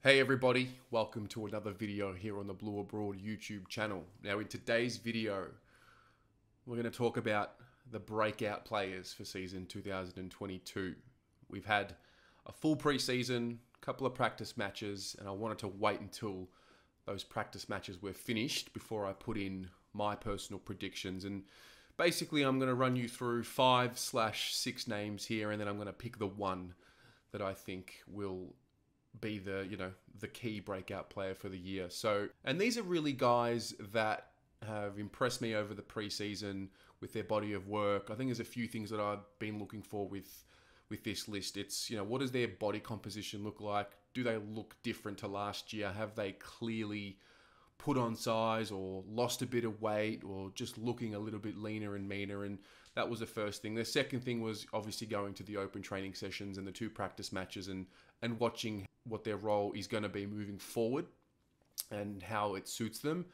Hey everybody, welcome to another video here on the Blue Abroad YouTube channel. Now in today's video, we're going to talk about the breakout players for season 2022. We've had a full preseason, a couple of practice matches, and I wanted to wait until those practice matches were finished before I put in my personal predictions. And basically I'm going to run you through 5/6 names here, and then I'm going to pick the one that I think will be the key breakout player for the year. So, and these are really guys that have impressed me over the preseason with their body of work. I think there's a few things that I've been looking for with this list. It's, what does their body composition look like? Do they look different to last year? Have they clearly put on size or lost a bit of weight or just looking a little bit leaner and meaner? And that was the first thing. The second thing was obviously going to the open training sessions and the two practice matches and watching what their role is going to be moving forward and how it suits them.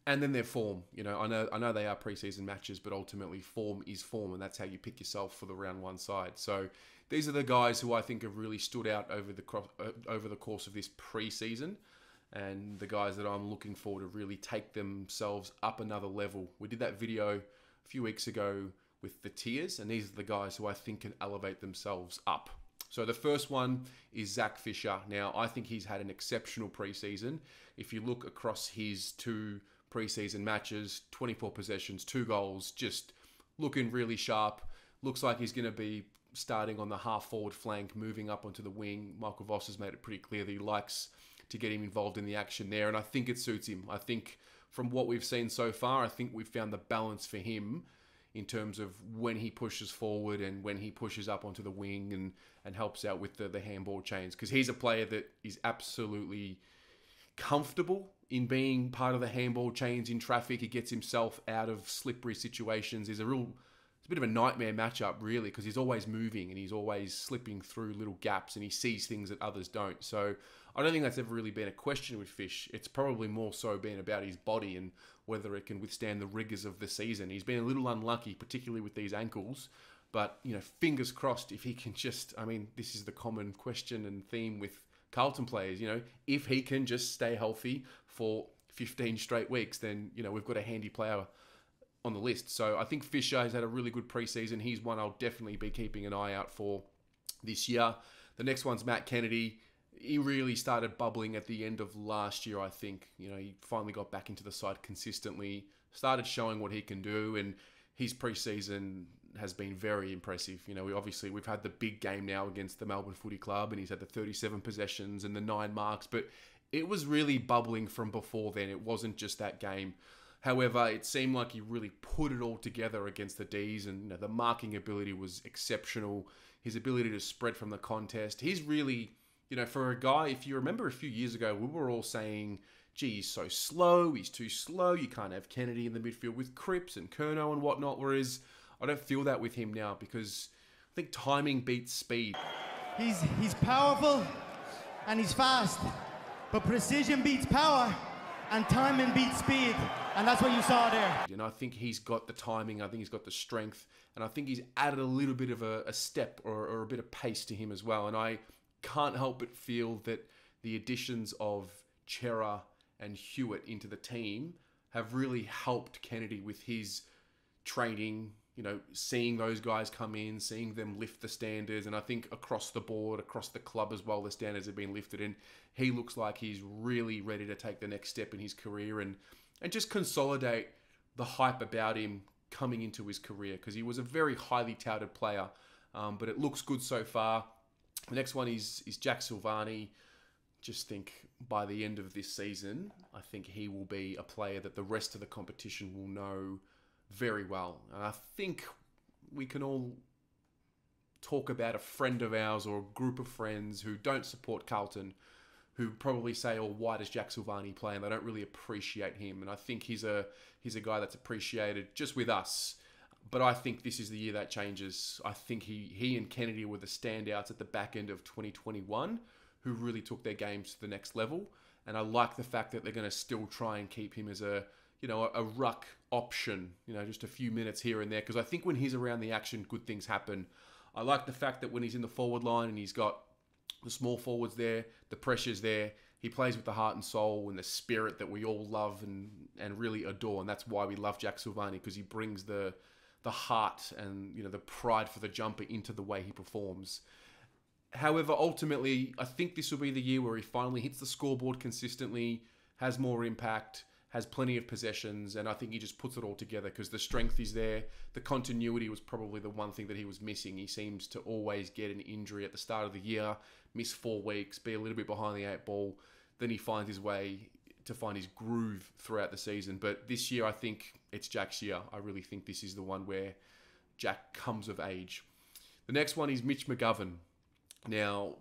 And then their form. I know they are preseason matches, but ultimately form is form, and that's how you pick yourself for the round one side. So these are the guys who I think have really stood out over the course of this preseason, and the guys that I'm looking for to really take themselves up another level. We did that video a few weeks ago with the tiers, and these are the guys who I think can elevate themselves up. So the first one is Zach Fisher. Now, I think he's had an exceptional preseason. If you look across his two preseason matches, 24 possessions, 2 goals, just looking really sharp. Looks like he's going to be starting on the half-forward flank, moving up onto the wing. Michael Voss has made it pretty clear that he likes to get him involved in the action there, and I think it suits him. I think from what we've seen so far, I think we've found the balance for him in terms of when he pushes forward and when he pushes up onto the wing and helps out with the handball chains. Because he's a player that is absolutely comfortable in being part of the handball chains in traffic. He gets himself out of slippery situations. It's a bit of a nightmare matchup, really, because he's always moving and he's always slipping through little gaps and he sees things that others don't. So I don't think that's ever really been a question with Fish. It's probably more so been about his body and whether it can withstand the rigors of the season. He's been a little unlucky, particularly with these ankles. But, fingers crossed if he can just, this is the common question and theme with Carlton players, if he can just stay healthy for 15 straight weeks, then, we've got a handy player on the list. So I think Fisher has had a really good preseason. He's one I'll definitely be keeping an eye out for this year. The next one's Matt Kennedy. He really started bubbling at the end of last year, I think. He finally got back into the side consistently, started showing what he can do, and his preseason has been very impressive. We've had the big game now against the Melbourne Footy Club, and he's had the 37 possessions and the 9 marks, but it was really bubbling from before then. It wasn't just that game. However, it seemed like he really put it all together against the Ds, and the marking ability was exceptional. His ability to spread from the contest. He's really, for a guy, if you remember a few years ago, we were all saying, gee, he's so slow, he's too slow, you can't have Kennedy in the midfield with Cripps and Curnow and whatnot, whereas I don't feel that with him now because I think timing beats speed. He's powerful and he's fast, but precision beats power and timing beats speed, and that's what you saw there. And I think he's got the timing, I think he's got the strength, and I think he's added a little bit of a step or a bit of pace to him as well. And I can't help but feel that the additions of Chera and Hewitt into the team have really helped Kennedy with his training, seeing those guys come in, seeing them lift the standards. And I think across the board, across the club as well, the standards have been lifted. And he looks like he's really ready to take the next step in his career and just consolidate the hype about him coming into his career, because he was a very highly touted player. But it looks good so far. The next one is Jack Silvani. Just think by the end of this season, I think he will be a player that the rest of the competition will know very well. And I think we can all talk about a friend of ours or a group of friends who don't support Carlton, who probably say, oh, why does Jack Silvani play? And they don't really appreciate him. And I think he's a guy that's appreciated just with us. But I think this is the year that changes. I think he and Kennedy were the standouts at the back end of 2021 who really took their games to the next level. And I like the fact that they're going to still try and keep him as a ruck option, just a few minutes here and there. Because I think when he's around the action, good things happen. I like the fact that when he's in the forward line and he's got the small forwards there, the pressure's there, he plays with the heart and soul and the spirit that we all love and really adore. And that's why we love Jack Silvani, because he brings the heart and, you know, the pride for the jumper into the way he performs. However, ultimately, I think this will be the year where he finally hits the scoreboard consistently, has more impact, has plenty of possessions, and I think he just puts it all together because the strength is there. The continuity was probably the one thing that he was missing. He seems to always get an injury at the start of the year, miss 4 weeks, be a little bit behind the 8 ball. Then he finds his way to find his groove throughout the season. But this year, I think it's Jack's year. I really think this is the one where Jack comes of age. The next one is Mitch McGovern. Now,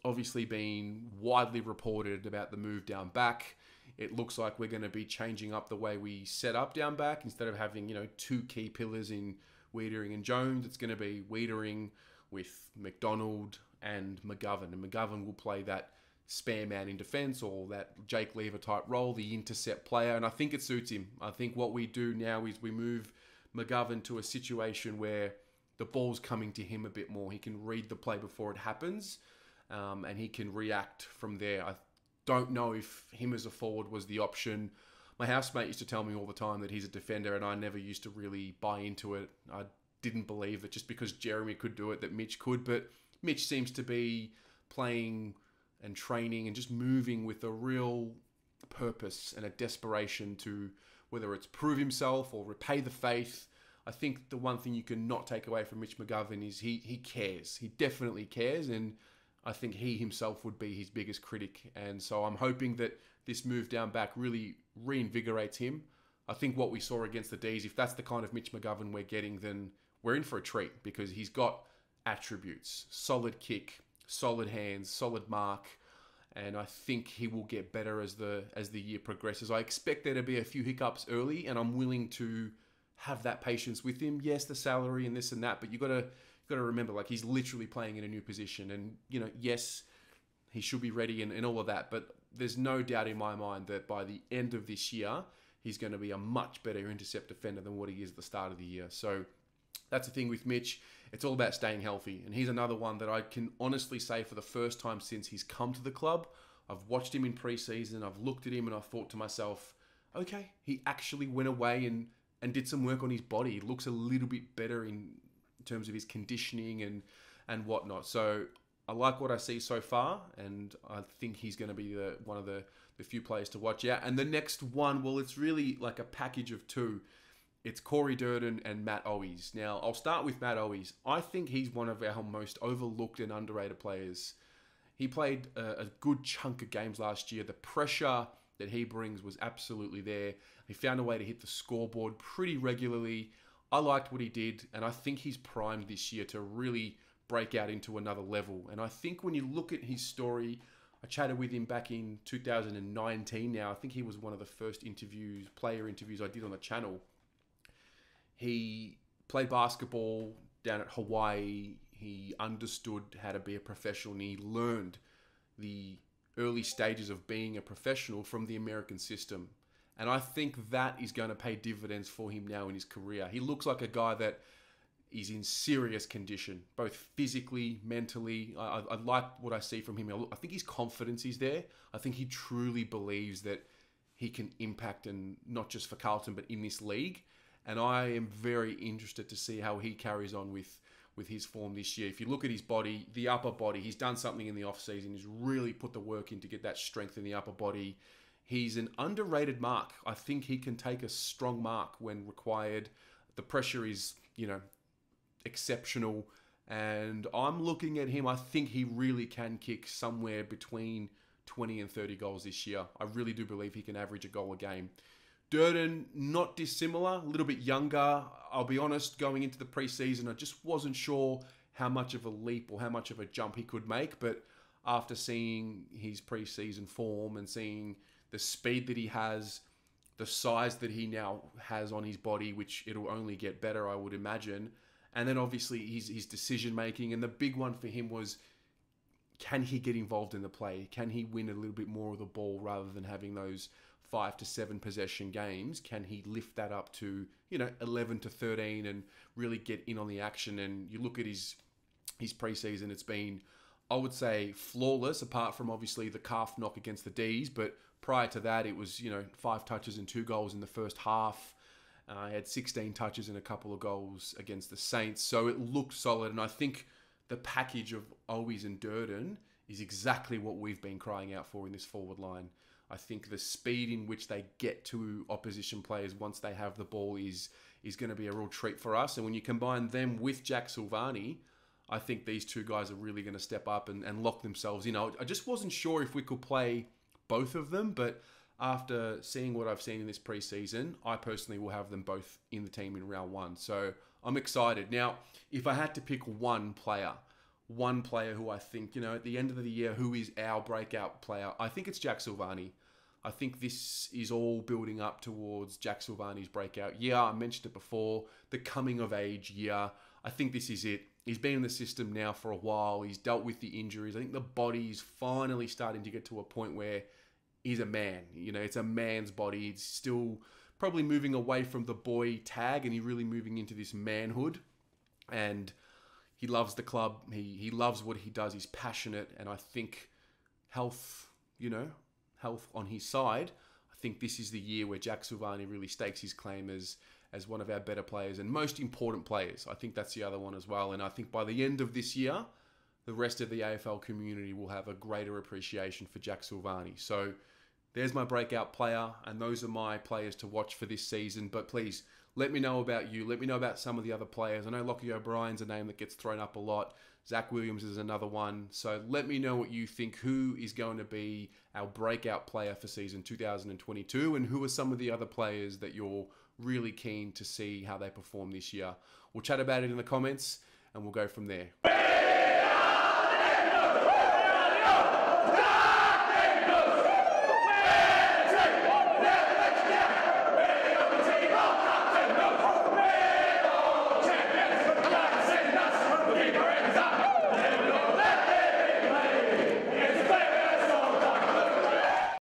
obviously being widely reported about the move down back, it looks like we're going to be changing up the way we set up down back. Instead of having, you know, 2 key pillars in Wiedering and Jones, it's going to be Wiedering with McDonald and McGovern. And McGovern will play that spare man in defence, or that Jake Lever type role, the intercept player. And I think it suits him. I think what we do now is we move McGovern to a situation where the ball's coming to him a bit more. He can read the play before it happens, and he can react from there. I don't know if him as a forward was the option. My housemate used to tell me all the time that he's a defender, and I never used to really buy into it. I didn't believe that just because Jeremy could do it, that Mitch could. But Mitch seems to be playing and training and just moving with a real purpose and a desperation to, whether it's prove himself or repay the faith. I think the one thing you can not take away from Mitch McGovern is he cares. He definitely cares, and I think he himself would be his biggest critic. And so I'm hoping that this move down back really reinvigorates him. I think what we saw against the D's, if that's the kind of Mitch McGovern we're getting, then we're in for a treat, because he's got attributes: solid kick, solid hands, solid mark. And I think he will get better as the year progresses. I expect there to be a few hiccups early, and I'm willing to have that patience with him. Yes, the salary and this and that, but you got to remember, like, he's literally playing in a new position, and, you know, yes, he should be ready and all of that, but there's no doubt in my mind that by the end of this year, he's going to be a much better intercept defender than what he is at the start of the year. So that's the thing with Mitch. It's all about staying healthy, and he's another one that I can honestly say, for the first time since he's come to the club, I've watched him in pre-season, I've looked at him, and I've thought to myself, okay, he actually went away and did some work on his body. He looks a little bit better in terms of his conditioning and whatnot. So I like what I see so far, and I think he's going to be one of the few players to watch out. And the next one, well, it's really like a package of 2. It's Corey Durden and Matt Owies. Now, I'll start with Matt Owies. I think he's one of our most overlooked and underrated players. He played a good chunk of games last year. The pressure that he brings was absolutely there. He found a way to hit the scoreboard pretty regularly. I liked what he did, and I think he's primed this year to really break out into another level. And I think when you look at his story, I chatted with him back in 2019 now. I think he was one of the first player interviews I did on the channel. He played basketball down at Hawaii. He understood how to be a professional, and he learned the early stages of being a professional from the American system. And I think that is going to pay dividends for him now in his career. He looks like a guy that is in serious condition, both physically, mentally. I like what I see from him. I think his confidence is there. I think he truly believes that he can impact, and not just for Carlton, but in this league. And I am very interested to see how he carries on with his form this year. If you look at his body, the upper body, he's done something in the off-season. He's really put the work in to get that strength in the upper body. He's an underrated mark. I think he can take a strong mark when required. The pressure is, you know, exceptional. And I'm looking at him. I think he really can kick somewhere between 20 and 30 goals this year. I really do believe he can average a goal a game. Durden, not dissimilar, a little bit younger. I'll be honest, going into the preseason, I just wasn't sure how much of a leap or how much of a jump he could make. But after seeing his preseason form and seeing the speed that he has, the size that he now has on his body, which it'll only get better, I would imagine. And then obviously his decision making. And the big one for him was, can he get involved in the play? Can he win a little bit more of the ball rather than having those 5 to 7 possession games? Can he lift that up to, 11 to 13 and really get in on the action? And you look at his preseason, it's been I would say flawless, apart from obviously the calf knock against the D's. But prior to that, it was, 5 touches and 2 goals in the first half. He had 16 touches and a couple of goals against the Saints. So it looked solid. And I think the package of Owies and Durden is exactly what we've been crying out for in this forward line. I think the speed in which they get to opposition players once they have the ball is going to be a real treat for us. And when you combine them with Jack Silvani, I think these two guys are really going to step up and lock themselves in. I just wasn't sure if we could play both of them, but after seeing what I've seen in this preseason, I personally will have them both in the team in round 1. So I'm excited. Now, if I had to pick one player who I think, at the end of the year, who is our breakout player, I think it's Jack Silvani. I think this is all building up towards Jack Silvani's breakout year. I mentioned it before, the coming of age year. I think this is it. He's been in the system now for a while. He's dealt with the injuries. I think the body's finally starting to get to a point where he's a man. It's a man's body. It's still probably moving away from the boy tag and he's really moving into this manhood. And he loves the club. He loves what he does. He's passionate. And I think health on his side, I think this is the year where Jack Silvani really stakes his claim as one of our better players and most important players. I think that's the other one as well. And I think by the end of this year, the rest of the AFL community will have a greater appreciation for Jack Silvani. So there's my breakout player, and those are my players to watch for this season. But please, let me know about you. Let me know about some of the other players. I know Lockie O'Brien's a name that gets thrown up a lot. Zach Williams is another one. So let me know what you think. Who is going to be our breakout player for season 2022? And who are some of the other players that you're really keen to see how they perform this year? We'll chat about it in the comments, and we'll go from there.